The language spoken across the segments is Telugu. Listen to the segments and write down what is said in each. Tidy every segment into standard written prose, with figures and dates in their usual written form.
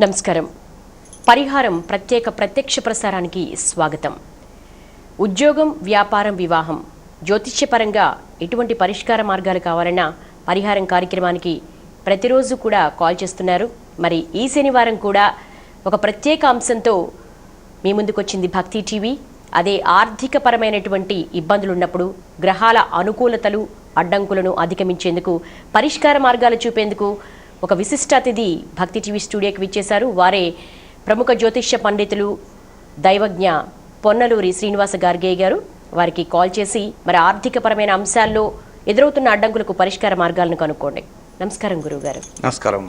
నమస్కారం. పరిహారం ప్రత్యక్ష ప్రసారానికి స్వాగతం. ఉద్యోగం, వ్యాపారం, వివాహం, జ్యోతిష్యపరంగా ఎటువంటి పరిష్కార మార్గాలు కావాలన్నా పరిహారం కార్యక్రమానికి ప్రతిరోజు కూడా కాల్ చేస్తున్నారు. మరి ఈ శనివారం కూడా ఒక ప్రత్యేక అంశంతో మీ ముందుకొచ్చింది భక్తి టీవీ. అదే ఆర్థికపరమైనటువంటి ఇబ్బందులు ఉన్నప్పుడు గ్రహాల అనుకూలతలు, అడ్డంకులను అధిగమించేందుకు పరిష్కార మార్గాలు చూపేందుకు ఒక విశిష్ట అతిథి భక్తి టీవీ స్టూడియోకి విచ్చేశారు. వారే ప్రముఖ జ్యోతిష్య పండితులు, దైవజ్ఞ పొన్నలూరి శ్రీనివాస గార్గేయ గారు. వారికి కాల్ చేసి మరి ఆర్థికపరమైన అంశాల్లో ఎదురవుతున్న అడ్డంకులకు పరిష్కార మార్గాలను కనుక్కోండి. నమస్కారం గురువుగారు. నమస్కారం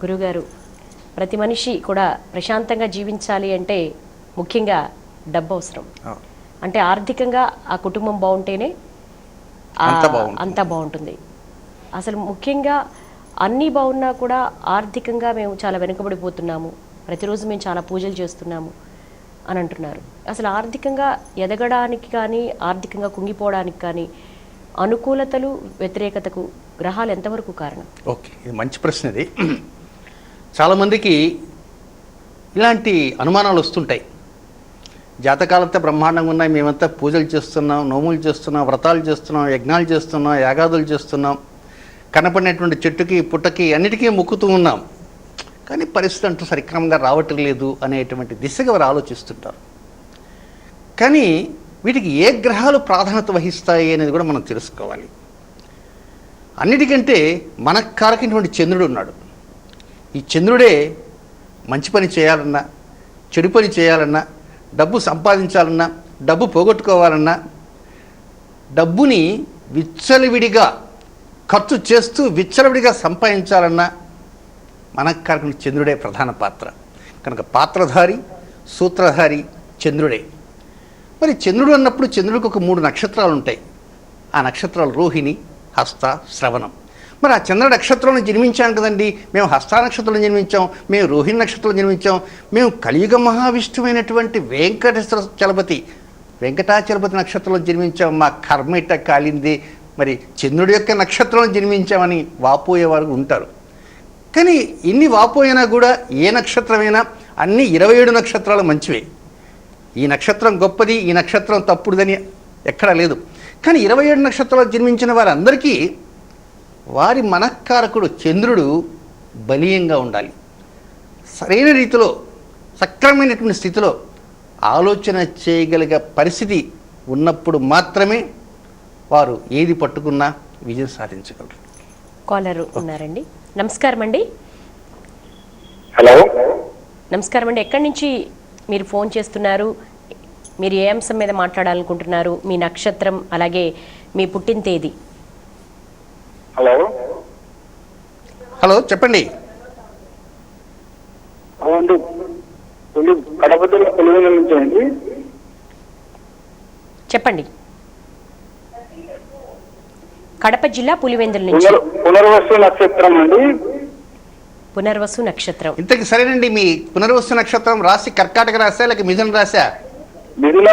గురువుగారు, ప్రతి మనిషి కూడా ప్రశాంతంగా జీవించాలి అంటే ముఖ్యంగా డబ్బు అవసరం. అంటే ఆర్థికంగా ఆ కుటుంబం బాగుంటేనే అంతా బాగుంటుంది. అసలు ముఖ్యంగా అన్నీ బాగున్నా కూడా ఆర్థికంగా మేము చాలా వెనుకబడిపోతున్నాము, ప్రతిరోజు మేము చాలా పూజలు చేస్తున్నాము అని అంటున్నారు. అసలు ఆర్థికంగా ఎదగడానికి కానీ ఆర్థికంగా కుంగిపోవడానికి కానీ అనుకూలతలు, వ్యతిరేకతకు గ్రహాలు ఎంతవరకు కారణం? ఓకే, ఇది మంచి ప్రశ్న. ఇది చాలామందికి ఇలాంటి అనుమానాలు వస్తుంటాయి. జాతకాలంతా బ్రహ్మాండంగా ఉన్నాయి, మేమంతా పూజలు చేస్తున్నాం, నోములు చేస్తున్నాం, వ్రతాలు చేస్తున్నాం, యజ్ఞాలు చేస్తున్నాం, యాగాదులు చేస్తున్నాం, కనపడినటువంటి చెట్టుకి పుట్టకి అన్నిటికీ మొక్కుతూ ఉన్నాం, కానీ పరిస్థితి అంటూ సరిక్రమంగా రావటం లేదు అనేటువంటి దిశగా వారు ఆలోచిస్తుంటారు. కానీ వీటికి ఏ గ్రహాలు ప్రాధాన్యత వహిస్తాయి అనేది కూడా మనం తెలుసుకోవాలి. అన్నిటికంటే మనకు కారకైనటువంటి చంద్రుడు ఉన్నాడు. ఈ చంద్రుడే మంచి పని చేయాలన్నా, చెడు పని చేయాలన్నా, డబ్బు సంపాదించాలన్నా, డబ్బు పోగొట్టుకోవాలన్నా, డబ్బుని విచ్చలవిడిగా ఖర్చు చేస్తూ విచ్చలవిడిగా సంపాదించాలన్నా మనకు కారకుని చంద్రుడే ప్రధాన పాత్ర. కనుక పాత్రధారి, సూత్రధారి చంద్రుడే. మరి చంద్రుడు అన్నప్పుడు చంద్రుడికి ఒక 3 నక్షత్రాలు ఉంటాయి. ఆ నక్షత్రాలు రోహిణి, హస్త, శ్రవణం. మరి ఆ చంద్ర నక్షత్రంలో జన్మించాం కదండి, మేము హస్త నక్షత్రంలో జన్మించాం, మేము రోహిణి నక్షత్రంలో జన్మించాం, మేము కలియుగ మహావిష్ణువైనటువంటి వెంకటాచలపతి నక్షత్రంలో జన్మించాం, మా కర్మ ఇట్ట కాలింది, మరి చంద్రుడి యొక్క నక్షత్రంలో జన్మించామని వాపోయేవారు ఉంటారు. కానీ ఇన్ని వాపోయినా కూడా ఏ నక్షత్రమైనా అన్ని 27 నక్షత్రాలు మంచివే. ఈ నక్షత్రం గొప్పది, ఈ నక్షత్రం తప్పుడుదని ఎక్కడా లేదు. కానీ 27 నక్షత్రాలు జన్మించిన వారందరికీ వారి మనఃకారకుడు చంద్రుడు బలీయంగా ఉండాలి. సరైన రీతిలో, సక్రమైనటువంటి స్థితిలో ఆలోచన చేయగలిగే పరిస్థితి ఉన్నప్పుడు మాత్రమే వారు ఏది పట్టుకున్నా విజయం సాధించగలరు. కాలర్ ఉన్నారండి. నమస్కారం అండి. హలో, నమస్కారం అండి. ఎక్కడి నుంచి మీరు ఫోన్ చేస్తున్నారు? మీరు ఏ అంశం మీద మాట్లాడాలనుకుంటున్నారు? మీ నక్షత్రం, అలాగే మీ పుట్టిన తేదీ. హలో హలో చెప్పండి. అవునండి, కడప జిల్లా పులివెందుల నుంచి అండి. చెప్పండి. కడప జిల్లా పులివెందుల నుంచి. పునర్వసు నక్షత్రం అండి. పునర్వసు నక్షత్రం. ఇంతకి సరేనండి. మీ పునర్వసు నక్షత్రం రాశి కర్కాటక రాశా లేక మిథున రాశా? మిథున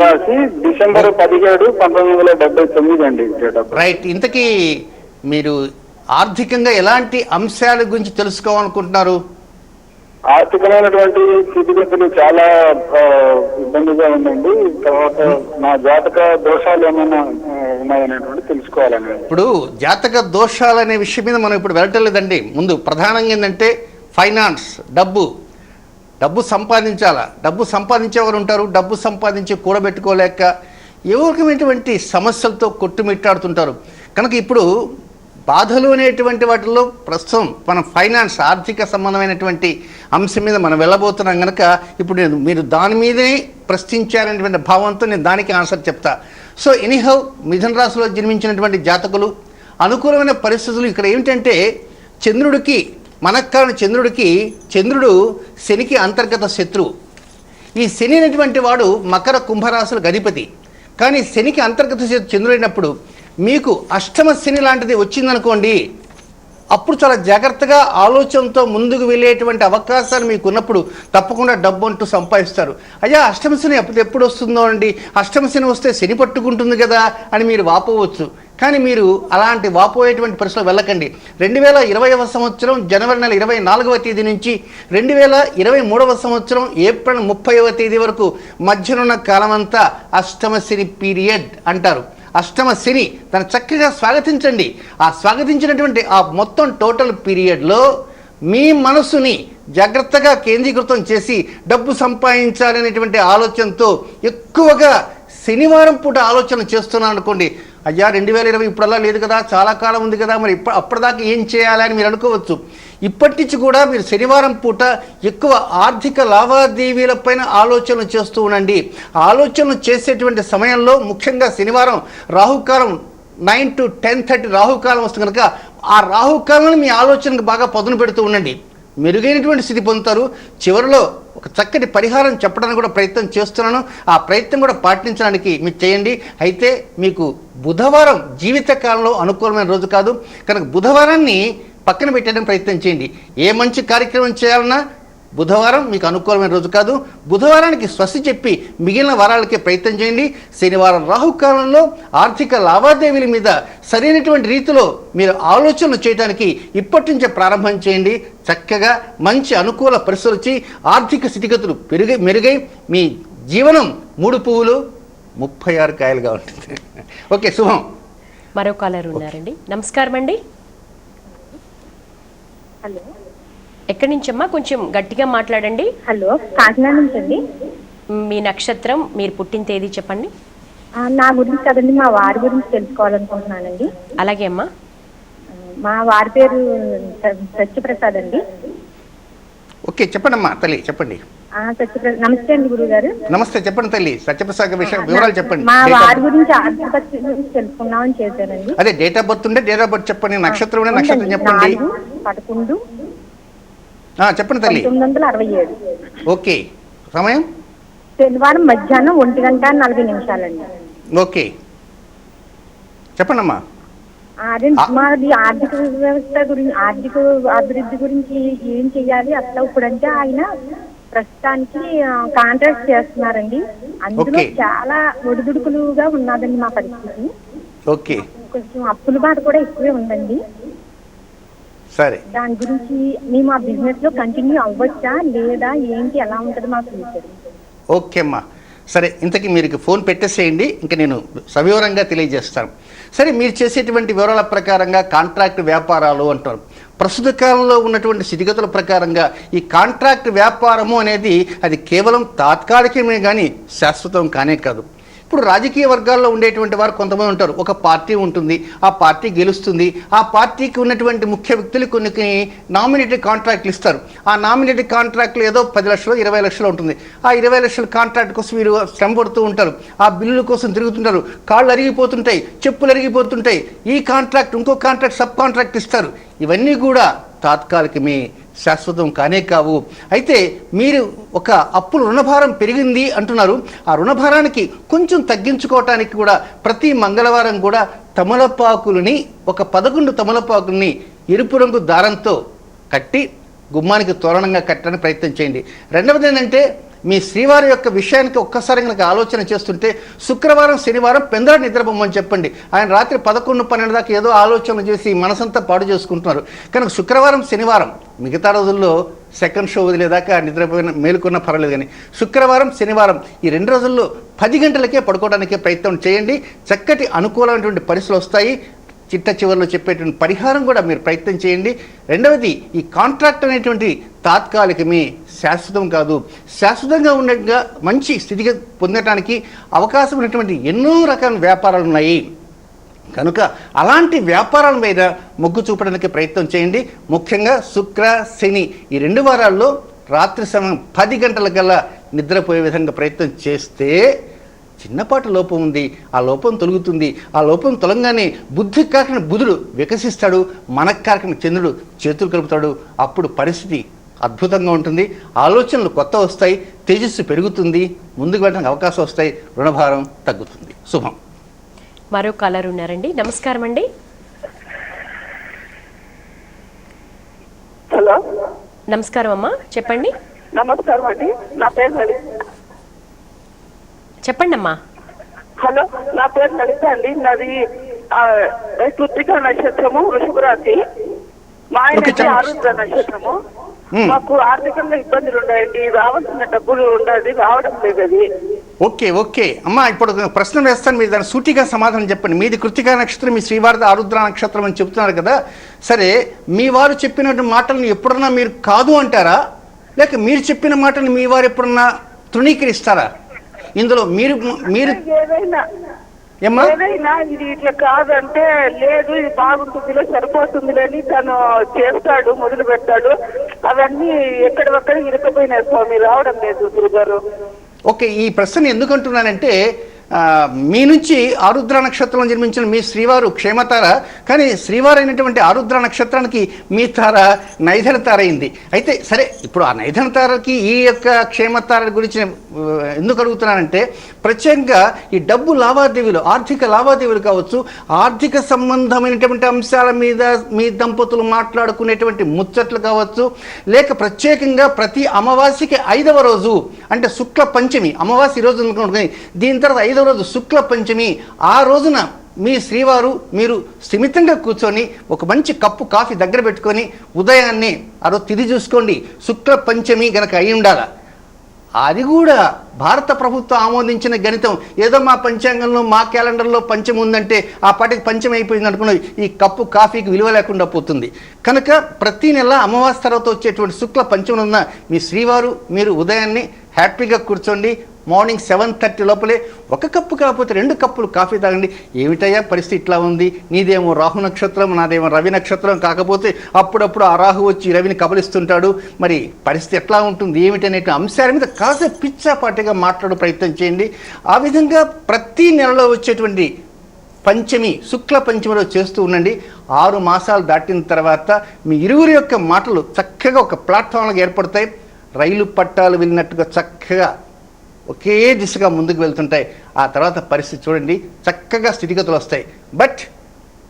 రాశి డిసెంబర్ 17, 1979 అండి. రైట్. ఇంతకీ మీరు ఆర్థికంగా ఎలాంటి అంశాల గురించి తెలుసుకోవాలనుకుంటున్నారు? ఆర్థికమైనటువంటి స్థితిగతులు చాలా ఇబ్బందిగా ఉందండి. తర్వాత నా జాతక దోషాలు ఏమైనా ఉన్నాయనేటువంటి తెలుసుకోవాలని. ఇప్పుడు జాతక దోషాలు అనే విషయం మీద మనం ఇప్పుడు వెళ్ళటం లేదండి. ముందు ప్రధానంగా ఏంటంటే ఫైనాన్స్, డబ్బు సంపాదించాలా. డబ్బు సంపాదించేవారు ఉంటారు, డబ్బు సంపాదించి కూడబెట్టుకోలేక ఏ రకమైనటువంటి సమస్యలతో కొట్టుమిట్టాడుతుంటారు. కనుక ఇప్పుడు బాధలు అనేటువంటి వాటిల్లో ప్రస్తుతం మనం ఫైనాన్స్, ఆర్థిక సంబంధమైనటువంటి అంశం మీద మనం వెళ్ళబోతున్నాం. కనుక ఇప్పుడు మీరు దాని మీదే ప్రశ్నించారనేటువంటి భావంతో నేను దానికి ఆన్సర్ చెప్తా. సో ఎనీహౌ, మిథున రాశిలో జన్మించినటువంటి జాతకులు అనుకూలమైన పరిస్థితులు ఇక్కడ ఏమిటంటే చంద్రుడికి, మనక్కాని చంద్రుడు శనికి అంతర్గత శత్రువు. ఈ శని అనేటువంటి వాడు మకర కుంభరాశులకు అధిపతి. కానీ శనికి అంతర్గత చంద్రుడైనప్పుడు మీకు అష్టమ శని లాంటిది వచ్చిందనుకోండి, అప్పుడు చాలా జాగ్రత్తగా ఆలోచనతో ముందుకు వెళ్ళేటువంటి అవకాశాలు మీకు ఉన్నప్పుడు తప్పకుండా డబ్బు అంటూ సంపాదిస్తారు. అయ్యా అష్టమ శని ఎప్పుడు వస్తుందో అండి, అష్టమ శని వస్తే శని పట్టుకుంటుంది కదా అని మీరు వాపోవచ్చు. కానీ మీరు అలాంటి వాపోయేటువంటి పరిస్థితులు వెళ్ళకండి. 2020వ సంవత్సరం జనవరి నెల 24వ తేదీ నుంచి 2023వ సంవత్సరం ఏప్రిల్ 30వ తేదీ వరకు మధ్యనున్న కాలమంతా అష్టమ శని పీరియడ్ అంటారు. అష్టమ శని దాన్ని చక్కగా స్వాగతించండి. ఆ స్వాగతించినటువంటి ఆ మొత్తం టోటల్ పీరియడ్లో మీ మనసుని జాగ్రత్తగా కేంద్రీకృతం చేసి డబ్బు సంపాదించాలనేటువంటి ఆలోచనతో ఎక్కువగా శనివారం పూట ఆలోచన చేస్తున్నాను అనుకోండి, అయ్యా 2020 ఇప్పుడల్లా లేదు కదా, చాలా కాలం ఉంది కదా, మరి అప్పటిదాకా ఏం చేయాలని మీరు అనుకోవచ్చు. ఇప్పటి నుంచి కూడా మీరు శనివారం పూట ఎక్కువ ఆర్థిక లావాదేవీలపైన ఆలోచనలు చేస్తూ ఉండండి. ఆలోచనలు చేసేటువంటి సమయంలో ముఖ్యంగా శనివారం రాహుకాలం 9 to 10:30 రాహుకాలం వస్తుంది కనుక ఆ రాహుకాలను మీ ఆలోచనకు బాగా పదును పెడుతూ ఉండండి. మెరుగైనటువంటి స్థితి పొందుతారు. చివరిలో ఒక చక్కటి పరిహారం చెప్పడానికి కూడా ప్రయత్నం చేస్తున్నాను. ఆ ప్రయత్నం కూడా పాటించడానికి మీరు చేయండి. అయితే మీకు బుధవారం జీవితకాలంలో అనుకూలమైన రోజు కాదు కనుక బుధవారాన్ని పక్కన పెట్టడానికి ప్రయత్నం చేయండి. ఏ మంచి కార్యక్రమం చేయాలన్నా బుధవారం మీకు అనుకూలమైన రోజు కాదు. బుధవారానికి స్వస్తి చెప్పి మిగిలిన వారాలకే ప్రయత్నం చేయండి. శనివారం రాహుకాలంలో ఆర్థిక లావాదేవీల మీద సరైనటువంటి రీతిలో మీరు ఆలోచనలు చేయడానికి ఇప్పటి నుంచే ప్రారంభం చేయండి. చక్కగా మంచి అనుకూల పరిస్థితులు వచ్చి ఆర్థిక స్థితిగతులు మెరుగై మీ జీవనం 3 పువ్వులు 36 కాయలుగా ఉంటుంది. ఓకే, శుభం. మరో కాలర్ ఉన్నారండి. నమస్కారం అండి. హలో, ఎక్కడి నుంచమ్మా? కొంచెం గట్టిగా మాట్లాడండి. హలో, కాకినాడ నుంచి అండి. మీ నక్షత్రం, మీరు పుట్టిన తేదీ చెప్పండి. నా గురించి కదండి, మా వారి గురించి తెలుసుకోవాలనుకుంటున్నానండి. అలాగే అమ్మా. మా వారి పేరు సత్యప్రసాద్ అండి. ఓకే, చెప్పండి అమ్మా తల్లి, చెప్పండి. సత్యప్రసాద్. నమస్తే అండి గురువు గారు. నమస్తే, చెప్పండి తల్లి. సత్యప్రసాద్ వివరాలు చెప్పండి. మా వారి గురించి ఆర్థిక పరిస్థితి గురించి తెలుసుకుందామని చేశానండి. అదే డేట్ ఆఫ్ బర్త్ ఉంటే డేట్ ఆఫ్ బర్త్ చెప్పండి. నక్షత్రం నక్షత్రం చెప్పండి. 4/11 చెప్పండి తల్లి. 1967. ఓకే, సమయం శనివారం మధ్యాహ్నం 1:40 ఓకే, చెప్పండి అమ్మా. మాది ఆర్థిక వ్యవస్థ గురించి, ఆర్థిక అభివృద్ధి గురించి ఏం చెయ్యాలి అసలు. ఇప్పుడంటే ఆయన ప్రస్తుతానికి కాంట్రాక్ట్ చేస్తున్నారండి. అందులో చాలా ఒడిదుడుకులుగా ఉన్నదండి మా పరిస్థితి. ఓకే, కొంచెం అప్పుల బాధ కూడా ఎక్కువే ఉందండి. సరే, దాని గురించి మేము ఆ బిజినెస్ లో కంటిన్యూ అవ్వచ్చా లేదా ఏంటి, ఎలా ఉంటుంది మా ఫ్యూచర్? ఓకే అమ్మా, సరే. ఇంతకీ మీరు ఫోన్ పెట్టేసేయండి, ఇంకా నేను సవివరంగా తెలియజేస్తాను. సరే, మీరు చేసేటువంటి వివరాల ప్రకారంగా కాంట్రాక్ట్ వ్యాపారాలు అంటారు. ప్రస్తుత కాలంలో ఉన్నటువంటి స్థితిగతుల ప్రకారంగా ఈ కాంట్రాక్ట్ వ్యాపారము అనేది అది కేవలం తాత్కాలికమే కానీ శాశ్వతం కానే కాదు. ఇప్పుడు రాజకీయ వర్గాల్లో ఉండేటువంటి వారు కొంతమంది ఉంటారు. ఒక పార్టీ ఉంటుంది, ఆ పార్టీ గెలుస్తుంది, ఆ పార్టీకి ఉన్నటువంటి ముఖ్య వ్యక్తులు కొన్ని నామినేటెడ్ కాంట్రాక్ట్లు ఇస్తారు. ఆ నామినేటెడ్ కాంట్రాక్ట్లు ఏదో 10 లక్షలు 20 లక్షలు ఉంటుంది. ఆ 20 లక్షల కాంట్రాక్ట్ కోసం వీరు శ్రమ పడుతూ ఉంటారు. ఆ బిల్లుల కోసం తిరుగుతుంటారు. కాళ్ళు అరిగిపోతుంటాయి, చెప్పులు అరిగిపోతుంటాయి. ఈ కాంట్రాక్ట్ ఇంకో కాంట్రాక్ట్ సబ్ కాంట్రాక్ట్ ఇస్తారు. ఇవన్నీ కూడా తాత్కాలికమే, శాశ్వతం కానే కావు. అయితే మీరు ఒక అప్పుల రుణభారం పెరిగింది అంటున్నారు. ఆ రుణభారానికి కొంచెం తగ్గించుకోవటానికి కూడా ప్రతి మంగళవారం కూడా తమలపాకులని, ఒక 11 తమలపాకుల్ని ఎరుపు రంగు దారంతో కట్టి గుమ్మానికి తోరణంగా కట్టడానికి ప్రయత్నం చేయండి. రెండవది ఏంటంటే, మీ శ్రీవారి యొక్క విషయానికి ఒక్కసారి కనుక ఆలోచన చేస్తుంటే శుక్రవారం శనివారం పెందర నిద్రపోమని చెప్పండి. ఆయన రాత్రి 11-12 దాకా ఏదో ఆలోచన చేసి మనసంతా పాడు చేసుకుంటున్నారు. కనుక శుక్రవారం శనివారం, మిగతా రోజుల్లో సెకండ్ షో వదిలేదాకా నిద్రపోయిన మేలుకున్న పర్వాలేదు, కానీ శుక్రవారం శనివారం ఈ 2 రోజుల్లో 10 గంటలకే పడుకోవడానికే ప్రయత్నం చేయండి. చక్కటి అనుకూలమైనటువంటి పరిస్థితులు వస్తాయి. చిట్ట చివరిలో చెప్పేటువంటి పరిహారం కూడా మీరు ప్రయత్నం చేయండి. రెండవది, ఈ కాంట్రాక్ట్ అనేటువంటి తాత్కాలికమే, శాశ్వతం కాదు. శాశ్వతంగా ఉండగా మంచి స్థితిగా పొందడానికి అవకాశం ఉన్నటువంటి ఎన్నో రకాల వ్యాపారాలు ఉన్నాయి. కనుక అలాంటి వ్యాపారాల మీద మొగ్గు చూపడానికి ప్రయత్నం చేయండి. ముఖ్యంగా శుక్ర శని ఈ 2 వారాల్లో రాత్రి సమయం 10 గంటలకల్లా నిద్రపోయే విధంగా ప్రయత్నం చేస్తే చిన్నపాటి లోపం ఉంది, ఆ లోపం తొలుగుతుంది. ఆ లోపం తొలగానే బుద్ధికి కాకిన బుధుడు వికసిస్తాడు, మనకు కాకిన చంద్రుడు చేతులు కలుపుతాడు. అప్పుడు పరిస్థితి అద్భుతంగా ఉంటుంది. ఆలోచనలు కొత్త వస్తాయి, తేజస్సు పెరుగుతుంది, ముందుకు వెళ్ళడానికి అవకాశం వస్తాయి, రుణభారం తగ్గుతుంది. శుభం. మరో కాలర్ ఉన్నారండి. నమస్కారం అండి. హలో, నమస్కారం అమ్మా, చెప్పండి. నమస్కారం అండి. నా పేరు లలిత. చెప్పండి అమ్మా. హలో, నా పేరు లలిత అండి. నాది కృత్తిక నక్షత్రము, వృషభ రాశి. మా ఆయన ఆరుద్ర నక్షత్రము. మాకు ఆర్థికంగా ఇబ్బందులు ఉన్నాయండి. రావాల్సిన డబ్బులు ఉండాలి, రావడం లేదు అది. ఓకే ఓకే అమ్మా, ఇప్పుడు ప్రశ్న వేస్తాను, మీరు దాని సూటిగా సమాధానం చెప్పండి. మీది కృత్తికా నక్షత్రం, మీ శ్రీవారిది ఆరుద్ర నక్షత్రం అని చెప్తున్నారు కదా. సరే, మీ వారు చెప్పినటువంటి మాటలను ఎప్పుడన్నా మీరు కాదు అంటారా, లేక మీరు చెప్పిన మాటను మీ వారు ఎప్పుడన్నా తృణీకరిస్తారా? ఇందులో మీరు మీరు ఏదైనా ఇది ఇట్లా కాదంటే లేదు, ఇది బాగుంటుందిలే, సరిపోతుందిలే అని తను చేస్తాడు, మొదలు పెడతాడు. అవన్నీ ఎక్కడొక్కడ ఇరుక్కుపోయినాయి స్వామి, రావడం లేదు గురుగారు. ఓకే, ఈ ప్రశ్న ఎందుకు అంటున్నానంటే మీ నుంచి ఆరుద్ర నక్షత్రంలో జన్మించిన మీ శ్రీవారు క్షేమతార, కానీ శ్రీవారు అయినటువంటి ఆరుద్ర నక్షత్రానికి మీ తార నైధన తార అయింది. అయితే సరే, ఇప్పుడు ఆ నైధన తారకి ఈ యొక్క క్షేమతార గురించి ఎందుకు అడుగుతున్నానంటే, ప్రత్యేకంగా ఈ డబ్బు లావాదేవీలు, ఆర్థిక లావాదేవీలు కావచ్చు, ఆర్థిక సంబంధమైనటువంటి అంశాల మీద మీ దంపతులు మాట్లాడుకునేటువంటి ముచ్చట్లు కావచ్చు, లేక ప్రత్యేకంగా ప్రతి అమావాస్యకి 5వ రోజు అంటే శుక్ల పంచమి, అమావాస్య ఈ రోజు అనుకుంటుంది, దీని తర్వాత 5వ రోజు శుక్ల పంచమి, ఆ రోజున మీ శ్రీవారు మీరు స్థిమితంగా కూర్చొని ఒక మంచి కప్పు కాఫీ దగ్గర పెట్టుకొని ఉదయాన్నే ఆ రోజు తిథి చూసుకోండి, శుక్ల పంచమి గనక అయి ఉండాలి. అది కూడా భారత ప్రభుత్వం ఆమోదించిన గణితం. ఏదో మా పంచాంగంలో మా క్యాలెండర్లో పంచమి ఉందంటే ఆ పాటికి పంచమి అయిపోయింది అనుకున్నది, ఈ కప్పు కాఫీకి విలువ లేకుండా పోతుంది. కనుక ప్రతి నెల అమావాస్య తర్వాత వచ్చేటువంటి శుక్ల పంచమి ఉన్న మీ శ్రీవారు మీరు ఉదయాన్నే హ్యాపీగా కూర్చోండి. మార్నింగ్ 7:30 లోపలే ఒక కప్పు కాకపోతే 2 కప్పులు కాఫీ తాగండి. ఏమిటయ్యా పరిస్థితి ఇట్లా ఉంది, నీదేమో రాహు నక్షత్రం, నాదేమో రవి నక్షత్రం, కాకపోతే అప్పుడప్పుడు ఆ రాహు వచ్చి రవిని కబలిస్తుంటాడు, మరి పరిస్థితి ఎట్లా ఉంటుంది ఏమిటి అనే అంశాల మీద కాసేపు పిచ్చాపాటిగా మాట్లాడే ప్రయత్నం చేయండి. ఆ విధంగా ప్రతి నెలలో వచ్చేటువంటి పంచమి, శుక్ల పంచమిలో చేస్తూ ఉండండి. 6 మాసాలు దాటిన తర్వాత మీ ఇరువురి యొక్క మాటలు చక్కగా ఒక ప్లాట్ఫామ్గా ఏర్పడతాయి. రైలు పట్టాలు వెళ్ళినట్టుగా చక్కగా ఒకే దిశగా ముందుకు వెళ్తుంటాయి. ఆ తర్వాత పరిస్థితి చూడండి, చక్కగా స్థితిగతులు వస్తాయి. బట్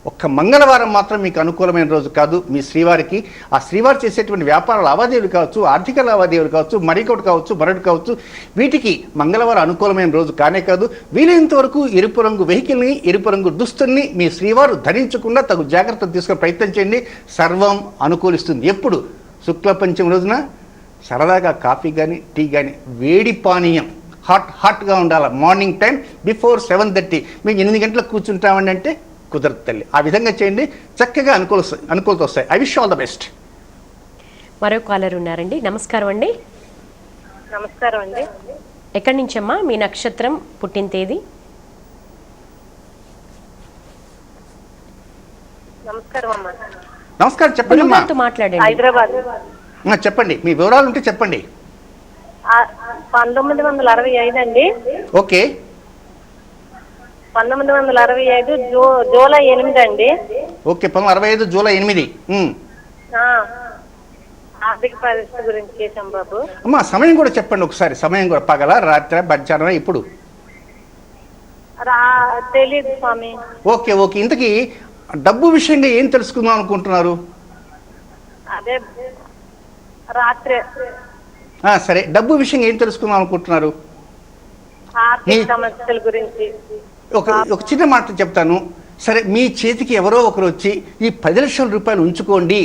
ఒక్క మంగళవారం మాత్రం మీకు అనుకూలమైన రోజు కాదు మీ శ్రీవారికి. ఆ శ్రీవారు చేసేటువంటి వ్యాపార లావాదేవీలు కావచ్చు, ఆర్థిక లావాదేవీలు కావచ్చు, మరొకటి కావచ్చు, వీటికి మంగళవారం అనుకూలమైన రోజు కానే కాదు. వీలైనంత వరకు ఎరుపు రంగు వెహికల్ని, ఎరుపు రంగు దుస్తుల్ని మీ శ్రీవారు ధరించకుండా తగు జాగ్రత్తలు తీసుకునే ప్రయత్నం చేయండి. సర్వం అనుకూలిస్తుంది. ఎప్పుడు శుక్ల పంచమి రోజున సరదాగా కాఫీ కానీ టీ కానీ వేడి పానీయం హాట్గా ఉండాలి. Morning time before 7:30. మేము 8 గంటలకు కూర్చుంటామండి అంటే కుదరదు తల్లి. ఆ విధంగా చేయండి, చక్కగా అనుకూలత వస్తాయి. I wish all the best. మరో కాలర్ ఉన్నారండి. నమస్కారం అండి. నమస్కారం అండి. ఎక్కడి నుంచమ్మా మీ నక్షత్రం, పుట్టిన తేదీ? నమస్కారం అమ్మా. నమస్కారం, చెప్పండి అమ్మా. మాట్లాడండి. హైదరాబాద్. చెప్పండి, మీ వివరాలు ఉంటే చెప్పండి. 1965 అండి. ఓకే, 1965 జూలై 8 అండి. Okay, 1965 July 8. ఆర్థిక పరిస్థితి గురించి చేశాం బాబు. అమ్మా సమయం కూడా చెప్పండి ఒకసారి. సమయం కూడా పగల, రాత్రి, మధ్యాహ్నం, ఇప్పుడు? తెలీదు స్వామి. ఓకే ఓకే, ఇంతకీ డబ్బు విషయంగా ఏం తెలుసుకుందాం అనుకుంటున్నారు? అదే రాత్రి. సరే, డబ్బు విషయంగా ఏం తెలుసుకుందాం అనుకుంటున్నారు? ఆర్థిక సమస్యల గురించి. ఒక చిన్న మాట చెప్తాను. సరే, మీ చేతికి ఎవరో ఒకరు వచ్చి ఈ 10 లక్షల రూపాయలు ఉంచుకోండి,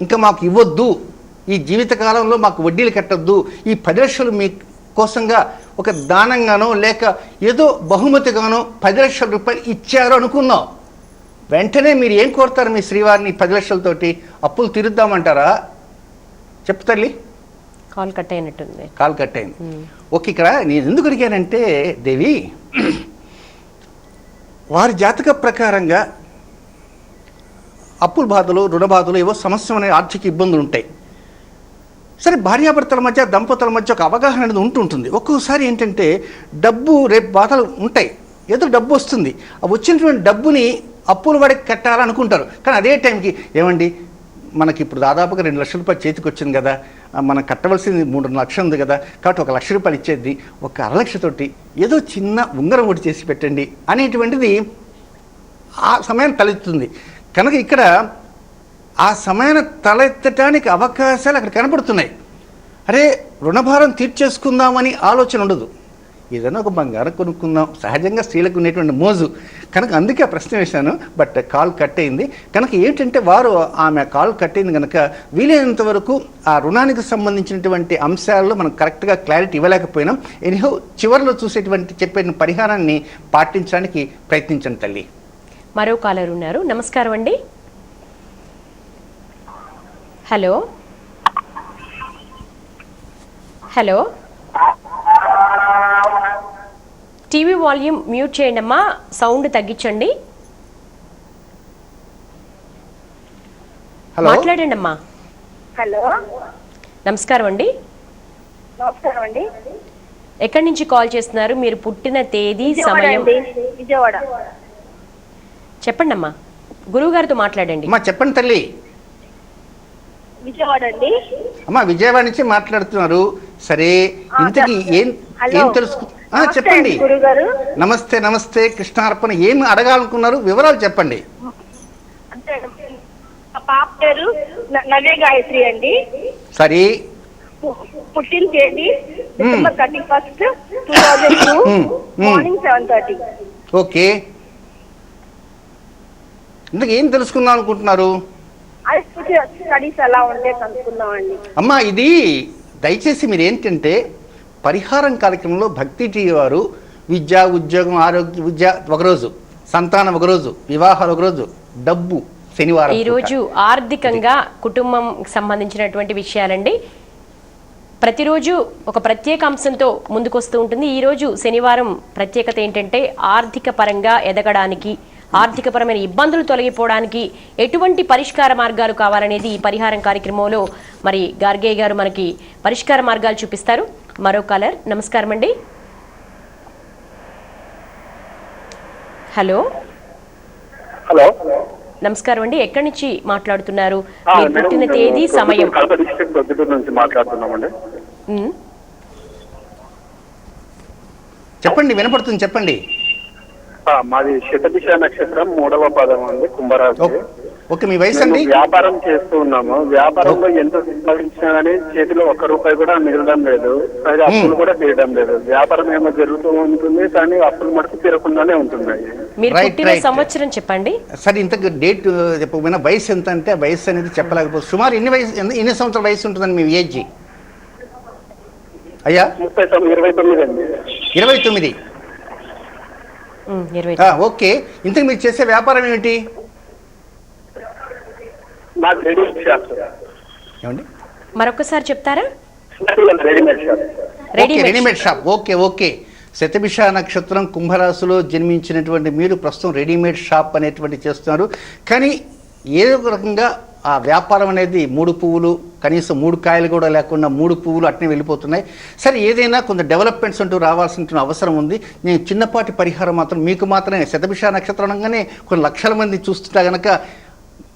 ఇంకా మాకు ఇవ్వద్దు, ఈ జీవితకాలంలో మాకు వడ్డీలు కట్టద్దు, ఈ 10 లక్షలు మీ కోసంగా ఒక దానంగానో లేక ఏదో బహుమతిగానో 10 లక్షల రూపాయలు ఇచ్చారు అనుకుందాం. వెంటనే మీరు ఏం కోరుతారు మీ శ్రీవారిని? 10 లక్షలతోటి అప్పులు తీరుద్దామంటారా? చెప్పు తల్లి. కాల్ కట్ అయినట్టుంది. కాల్ కట్ అయింది. ఓకే, ఇక్కడ నేను ఎందుకు అడిగానంటే దేవి, వారి జాతక ప్రకారంగా అప్పుల బాధలు, రుణ బాధలు, ఏవో సమస్యమైన ఆర్థిక ఇబ్బందులు ఉంటాయి. సరే, భార్యాభర్తల మధ్య, దంపతుల మధ్య ఒక అవగాహన అనేది ఉంటుంటుంది. ఒక్కోసారి ఏంటంటే డబ్బు రేపు బాధలు ఉంటాయి, ఏదో డబ్బు వస్తుంది, ఆ వచ్చినటువంటి డబ్బుని అప్పుల వాడికి కట్టాలనుకుంటారు. కానీ అదే టైంకి ఏమండి, మనకి ఇప్పుడు దాదాపుగా 2 లక్షల రూపాయలు చేతికి వచ్చింది కదా, మనం కట్టవలసింది 3 లక్షలు ఉంది కదా, కాబట్టి 1 లక్ష రూపాయలు ఇచ్చేది, ఒక 1/2 లక్షతోటి ఏదో చిన్న ఉంగరం ఒకటి చేసి పెట్టండి అనేటువంటిది ఆ సమయాన్ని తలెత్తుంది. కనుక ఇక్కడ ఆ సమయాన్ని తలెత్తడానికి అవకాశాలు అక్కడ కనపడుతున్నాయి. అరే, రుణభారం తీర్చేసుకుందామని ఆలోచన ఉండదు. ఏదైనా ఒక బంగారం కొనుక్కుందాం, సహజంగా స్త్రీలకు ఉండేటువంటి మోజు కనుక అందుకే ఆ ప్రశ్న వేశాను. బట్ కాల్ కట్ అయింది కనుక ఏంటంటే వారు ఆమె కాల్ కట్ అయింది కనుక వీలైనంత వరకు ఆ రుణానికి సంబంధించినటువంటి అంశాల్లో మనం కరెక్ట్గా క్లారిటీ ఇవ్వలేకపోయినాం. ఎనీహౌ చివరిలో చెప్పే పరిహారాన్ని పాటించడానికి ప్రయత్నించండి తల్లి. మరో కాలర్ ఉన్నారు. నమస్కారం అండి. Hello hello, TV volume mute చేయండి అమ్మా, సౌండ్ తగ్గించండి. మాట్లాడండి అమ్మా. హలో, నమస్కారం అండి. నమస్కారం అండి. ఎక్కడి నుంచి కాల్ చేస్తున్నారు? మీరు పుట్టిన తేదీ, సమయం. విజయవాడ. చెప్పండి అమ్మా, గురువు గారితో మాట్లాడండి. అమ్మా చెప్పండి తల్లి. విజయవాడ అండి. అమ్మా విజయవాడ నుంచి మాట్లాడుతున్నారు. సరే, ఇంతకీ ఏం తెలుసు చెప్పండి. నమస్తే నమస్తే, కృష్ణార్పణ. ఏం అడగాలనుకున్నారు, వివరాలు చెప్పండి. అంటే పాప పేరు నవ్య గాయత్రి అండి. సరే, పుట్టిన తేదీ December 31st, 2002 మార్నింగ్ 7:30. ఓకే, ఇంతకు ఏం తెలుసుకుందాం అనుకుంటున్నారు? స్టడీస్ ఎలా ఉంటే కనుక్కుందామండి. అమ్మా ఇది దయచేసి మీరు ఏంటంటే పరిహారం కార్యక్రమంలో భక్తి టీవీ వారు విద్య, ఉద్యోగం, ఆరోగ్య, విద్య ఒకరోజు, సంతానం ఒకరోజు, వివాహాలు ఒకరోజు, డబ్బు శనివారం, ఈరోజు ఆర్థికంగా కుటుంబం సంబంధించినటువంటి విషయాలండి. ప్రతిరోజు ఒక ప్రత్యేక అంశంతో ముందుకొస్తూ ఉంటుంది. ఈరోజు శనివారం ప్రత్యేకత ఏంటంటే ఆర్థిక పరంగా ఎదగడానికి, ఆర్థికపరమైన ఇబ్బందులు తొలగిపోవడానికి ఎటువంటి పరిష్కార మార్గాలు కావాలనేది ఈ పరిహారం కార్యక్రమంలో మరి గార్గేయ గారు మనకి పరిష్కార మార్గాలు చూపిస్తారు. మరో కాలర్. నమస్కారం అండి. హలో హలో, నమస్కారం అండి. ఎక్కడి నుంచి మాట్లాడుతున్నారు? మీరు పుట్టిన తేదీ, సమయం. కడప డిస్ట్రిక్ట్ ప్రొద్దుటూరు నుంచి మాట్లాడుతున్నామండి. చెప్పండి, వినపడుతుంది, చెప్పండి. మాది శతభిష నక్షత్రం 3వ పాదం అండి, కుంభరాశి. ఓకే, మీ వయసు అండి? వ్యాపారం చేస్తూ ఉన్నాము. వ్యాపారంలో ఎంత సంపాదించినా కానీ చేతిలో ₹1 కూడా మిగలడం లేదు, అది అప్పులు కూడా తీయడం లేదు. వ్యాపారం ఏమో జరుగుతూ ఉంటుంది కానీ అప్పులు మటుకు తీరకుండానే ఉంటున్నాయి. మీరు పుట్టిన సంవత్సరం చెప్పండి. సరే, ఇంతకు డేట్ చెప్పకపోయినా వయసు ఎంత అంటే వయసు అనేది చెప్పలేకపోతే సుమారు ఎన్ని సంవత్సరాల వయసు ఉంటుందండి మీ ఏజ్? అయ్యా 29 అండి. 29. ఓకే, ఇంతకు మీరు చేసే వ్యాపారం ఏమిటి? ఏమండి మరొకసారి చెప్తారా? Readymade shop. Okay okay, Shatabhisha నక్షత్రం కుంభరాశిలో జన్మించినటువంటి మీరు ప్రస్తుతం రెడీమేడ్ షాప్ అనేటువంటి చేస్తున్నారు. కానీ ఏదో ఒక రకంగా ఆ వ్యాపారం అనేది 3 పువ్వులు, కనీసం 3 కాయలు కూడా లేకుండా 3 పువ్వులు అట్నే వెళ్ళిపోతున్నాయి. సరే, ఏదైనా కొంత డెవలప్మెంట్స్ అంటూ రావాల్సిన అవసరం ఉంది. నేను చిన్నపాటి పరిహారం మాత్రం మీకు మాత్రమే, శతభిష నక్షత్రం అనగానే కొన్ని లక్షల మంది చూస్తుంటా కనుక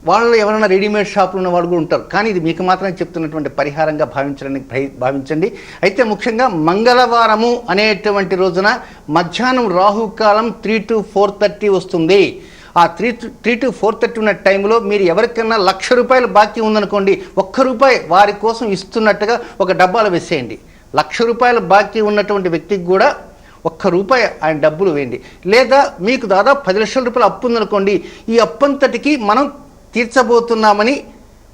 వాళ్ళు ఎవరైనా రెడీమేడ్ షాపులు ఉన్న వాళ్ళు కూడా ఉంటారు. కానీ ఇది మీకు మాత్రమే చెప్తున్నటువంటి పరిహారంగా భావించండి. అయితే ముఖ్యంగా మంగళవారము అనేటువంటి రోజున మధ్యాహ్నం రాహుకాలం 3 to 4:30 వస్తుంది. ఆ 3 to 4:30 ఉన్న టైంలో మీరు ఎవరికైనా ₹1,00,000 బాకీ ఉందనుకోండి, ₹1 వారి కోసం ఇస్తున్నట్టుగా ఒక డబ్బాలో వేసేయండి. ₹1,00,000 బాకీ ఉన్నటువంటి వ్యక్తికి కూడా ₹1 ఆయన డబ్బులు వేయండి. లేదా మీకు దాదాపు ₹10 లక్షల అప్పు ఉందనుకోండి, ఈ అప్పంతటికి మనం తీర్చబోతున్నామని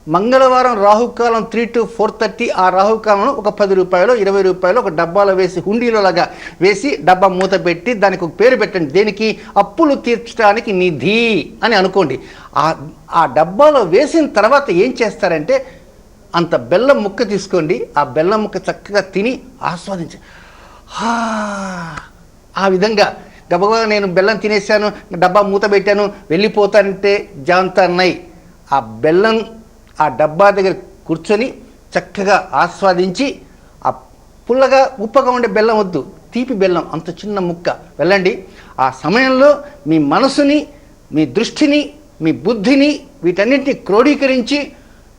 మంగళవారం రాహుకాలం 3 to 4:30 ఆ రాహుకాలంలో ఒక ₹10, ₹20 ఒక డబ్బాలో వేసి హుండీలోలాగా వేసి డబ్బా మూత పెట్టి దానికి ఒక పేరు పెట్టండి. దేనికి? అప్పులు తీర్చడానికి నిధి అని అనుకోండి. ఆ డబ్బాలో వేసిన తర్వాత ఏం చేస్తారంటే అంత బెల్లం ముక్క తీసుకోండి. ఆ బెల్లం ముక్క చక్కగా తిని ఆస్వాదించి ఆ విధంగా గబగబా నేను బెల్లం తినేసాను, డబ్బా మూత పెట్టాను, వెళ్ళిపోతానంటే జాంతన్నై ఆ బెల్లం ఆ డబ్బా దగ్గర కూర్చొని చక్కగా ఆస్వాదించి ఆ పుల్లగా ఉప్పగా ఉండే బెల్లం వద్దు, తీపి బెల్లం అంత చిన్న ముక్క వెళ్ళండి. ఆ సమయంలో మీ మనసుని, మీ దృష్టిని, మీ బుద్ధిని వీటన్నింటినీ క్రోడీకరించి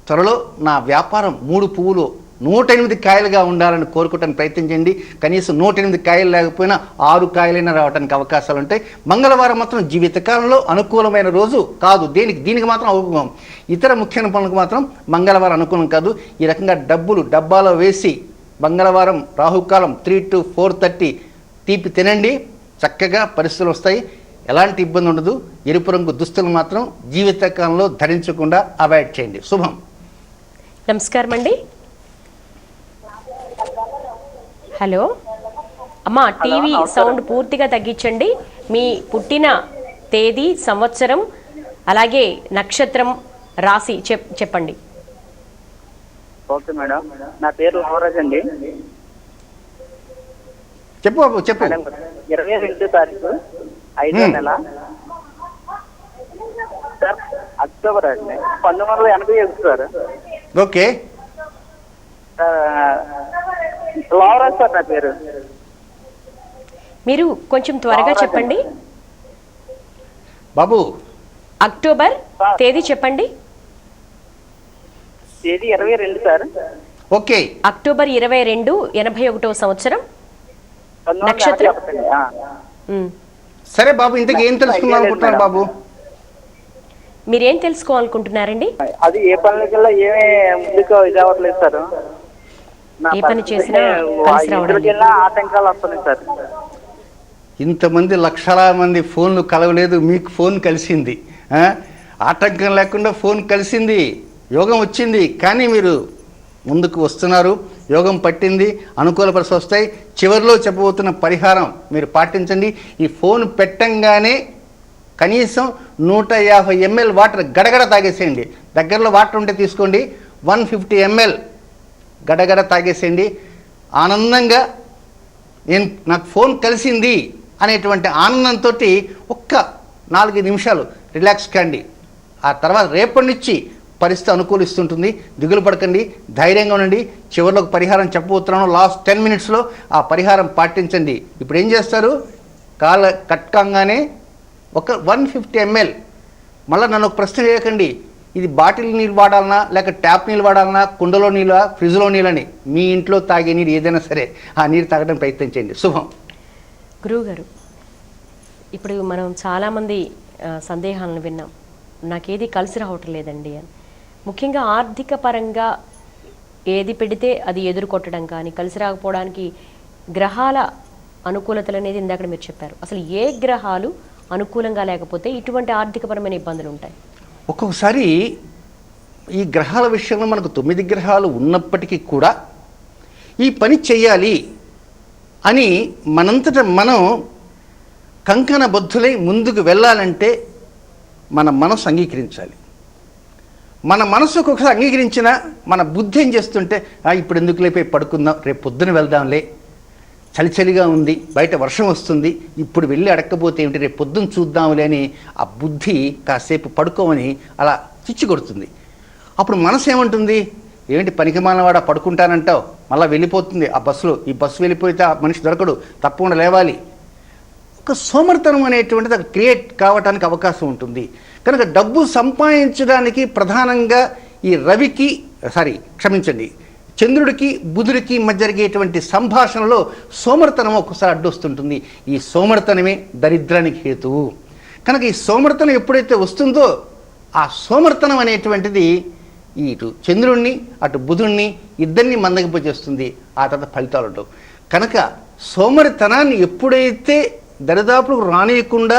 త్వరలో నా వ్యాపారం 3 పువ్వులు 108 కాయలుగా ఉండాలని కోరుకోవటానికి ప్రయత్నించండి. కనీసం 108 కాయలు లేకపోయినా 6 కాయలైనా రావడానికి అవకాశాలు ఉంటాయి. మంగళవారం మాత్రం జీవితకాలంలో అనుకూలమైన రోజు కాదు. దీనికి మాత్రం అనుకూలం. ఇతర ముఖ్యమైన పనులకు మాత్రం మంగళవారం అనుకూలం కాదు. ఈ రకంగా డబ్బులు డబ్బాలో వేసి మంగళవారం రాహుకాలం 3 to 4:30 తీపి తినండి, చక్కగా పరిస్థితులు వస్తాయి, ఎలాంటి ఇబ్బంది ఉండదు. ఎరుపు రంగు దుస్తులు మాత్రం జీవితకాలంలో ధరించకుండా అవాయిడ్ చేయండి. శుభం. నమస్కారం అండి. హలో అమ్మా, టీవీ సౌండ్ పూర్తిగా తగ్గించండి. మీ పుట్టిన తేదీ, సంవత్సరం, అలాగే నక్షత్రం, రాశి చెప్పండి. ఓకే మేడం, నా పేరు లవరాజ్ అండి. చెప్పు బాబు, చెప్పు. 22 తారీఖు 5వ నెల సార్, అక్టోబర్ అండి, 1987 సార్. ఓకే, లవరాజ్ సార్ నా పేరు. మీరు కొంచెం త్వరగా చెప్పండి బాబు. అక్టోబర్ తేదీ చెప్పండి. తేదీ 22 సార్. ఓకే, అక్టోబర్ 22, 81వ సంవత్సరం, నక్షత్రం. సరే బాబు, ఇంతకు ఏం తెలుసుకుందాం అనుకుంటున్నారు బాబు? మీరేం తెలుసుకోవాలనుకుంటున్నారండి? అది ఏ పనులకల్లా ఏమే ముందుకు ఇది అవ్వట్లేదు సార్. ఏ పని చేసినా కలిసి రావడం లేదు. ఆటంకాలు వస్తున్నాయి సార్. ఇంతమంది లక్షలాది మంది ఫోన్లు కలవలేదు, మీకు ఫోన్ కలిసింది. ఆటంకం లేకుండా ఫోన్ కలిసింది, యోగం వచ్చింది. కానీ మీరు ముందుకు వస్తున్నారు, యోగం పట్టింది, అనుకూల పరిస్థితులు వస్తాయి. చివరిలో చెప్పబోతున్న పరిహారం మీరు పాటించండి. ఈ ఫోన్ పెట్టంగానే కనీసం 150 ml వాటర్ గడగడ తాగేసేయండి. దగ్గరలో వాటర్ ఉంటే తీసుకోండి. 150 ml గడగడ తాగేసేయండి. ఆనందంగా నాకు ఫోన్ కలిసింది అనేటువంటి ఆనందంతో ఒక్క 4 నిమిషాలు రిలాక్స్ కండి. ఆ తర్వాత రేపటి నుంచి పరిస్థితి అనుకూలిస్తుంటుంది. దిగులు పడకండి, ధైర్యంగా ఉండండి. చివరిలో ఒక పరిహారం చెప్పబోతున్నాను. లాస్ట్ 10 minutesలో ఆ పరిహారం పాటించండి. ఇప్పుడు ఏం చేస్తారు? కాళ్ళ కట్కంగానే ఒక 150 ml. మళ్ళీ నన్ను ఒక ప్రశ్న చేయకండి, ఇది బాటిల్ నీళ్ళు వాడాలన్నా, లేక ట్యాప్ నీళ్ళు వాడాలన్నా, కుండలో నీళ్ళ, ఫ్రిడ్జ్లో నీళ్ళని. మీ ఇంట్లో తాగే నీరు ఏదైనా సరే ఆ నీరు తాగడానికి ప్రయత్నం చేయండి. శుభం. గురువుగారు, ఇప్పుడు మనం చాలామంది సందేహాలను విన్నాం. నాకేది కలిసి రావటం లేదండి అని. ముఖ్యంగా ఆర్థిక పరంగా ఏది పెడితే అది ఎదుర్కొట్టడం కానీ, కలిసి రాకపోవడానికి గ్రహాల అనుకూలతలు అనేది ఇందాక మీరు చెప్పారు. అసలు ఏ గ్రహాలు అనుకూలంగా లేకపోతే ఇటువంటి ఆర్థికపరమైన ఇబ్బందులు ఉంటాయి? ఒక్కొక్కసారి ఈ గ్రహాల విషయంలో మనకు 9 గ్రహాలు ఉన్నప్పటికీ కూడా ఈ పని చెయ్యాలి అని మనంతట మనం కంకణ బద్ధులై ముందుకు వెళ్ళాలంటే మన మనసు అంగీకరించాలి. మన మనసు ఒక్కొక్కసారి అంగీకరించినా మన బుద్ధి ఏం చేస్తుంటే ఇప్పుడు ఎందుకు లేపై పడుకుందాం, రేపు పొద్దున వెళ్దాంలే, చలిగా ఉంది, బయట వర్షం వస్తుంది, ఇప్పుడు వెళ్ళి అడక్కపోతే ఏమిటి, రేపు పొద్దున చూద్దాంలే అని ఆ బుద్ధి కాసేపు పడుకోమని అలా చిచ్చు కొడుతుంది. అప్పుడు మనసు ఏమంటుంది, ఏమిటి పనికిమాలవాడ పడుకుంటానంటావు, మళ్ళీ వెళ్ళిపోతుంది ఆ బస్సులో. ఈ బస్సు వెళ్ళిపోతే ఆ మనిషి దొరకడు, తప్పకుండా లేవాలి. ఒక సోమర్తనం అనేటువంటిది అది క్రియేట్ కావడానికి అవకాశం ఉంటుంది. కనుక డబ్బు సంపాదించడానికి ప్రధానంగా ఈ చంద్రుడికి బుధుడికి మధ్య జరిగేటువంటి సంభాషణలో సోమర్తనం ఒక్కసారి అడ్డొస్తుంటుంది. ఈ సోమర్తనమే దరిద్రానికి హేతువు. కనుక ఈ సోమర్తనం ఎప్పుడైతే వస్తుందో ఆ సోమర్తనం అనేటువంటిది ఇటు చంద్రుణ్ణి అటు బుధుణ్ణి ఇద్దరిని మందగింపజేస్తుంది. ఆ తర్వాత ఫలితాలు ఉండవు. కనుక సోమరితనాన్ని ఎప్పుడైతే దరిదాపులకు రానియకుండా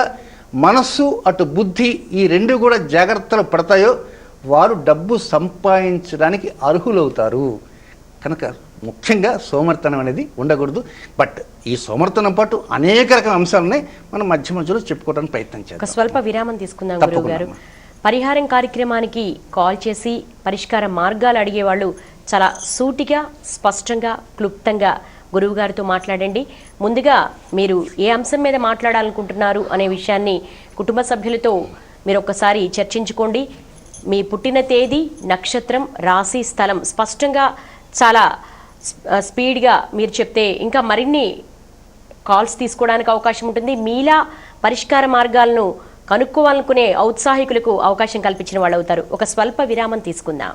మనస్సు అటు బుద్ధి ఈ రెండు కూడా జాగ్రత్తలు పడతాయో వారు డబ్బు సంపాదించడానికి అర్హులవుతారు. కనుక ముఖ్యంగా సోమర్తనం అనేది ఉండకూడదు. బట్ ఈ సోమర్తనం పాటు అనేక రకాల అంశాలు ఉన్నాయి, మనం మధ్యలో చెప్పుకోవడానికి ప్రయత్నం చేద్దాం. ఒక స్వల్ప విరామం తీసుకుందాం గురువు గారు. పరిహారం కార్యక్రమానికి కాల్ చేసి పరిష్కార మార్గాలు అడిగేవాళ్ళు చాలా సూటిగా, స్పష్టంగా, క్లుప్తంగా గురువు గారితో మాట్లాడండి. ముందుగా మీరు ఏ అంశం మీద మాట్లాడాలనుకుంటున్నారు అనే విషయాన్ని కుటుంబ సభ్యులతో మీరు ఒక్కసారి చర్చించుకోండి. మీ పుట్టిన తేదీ, నక్షత్రం, రాశి, స్థలం స్పష్టంగా చాలా స్పీడ్గా మీరు చెప్తే ఇంకా మరిన్ని కాల్స్ తీసుకోవడానికి అవకాశం ఉంటుంది. మీలా పరిష్కార మార్గాలను కనుక్కోవాలనుకునే ఔత్సాహికులకు అవకాశం కల్పించిన వాళ్ళు అవుతారు. ఒక స్వల్ప విరామం తీసుకుందాం.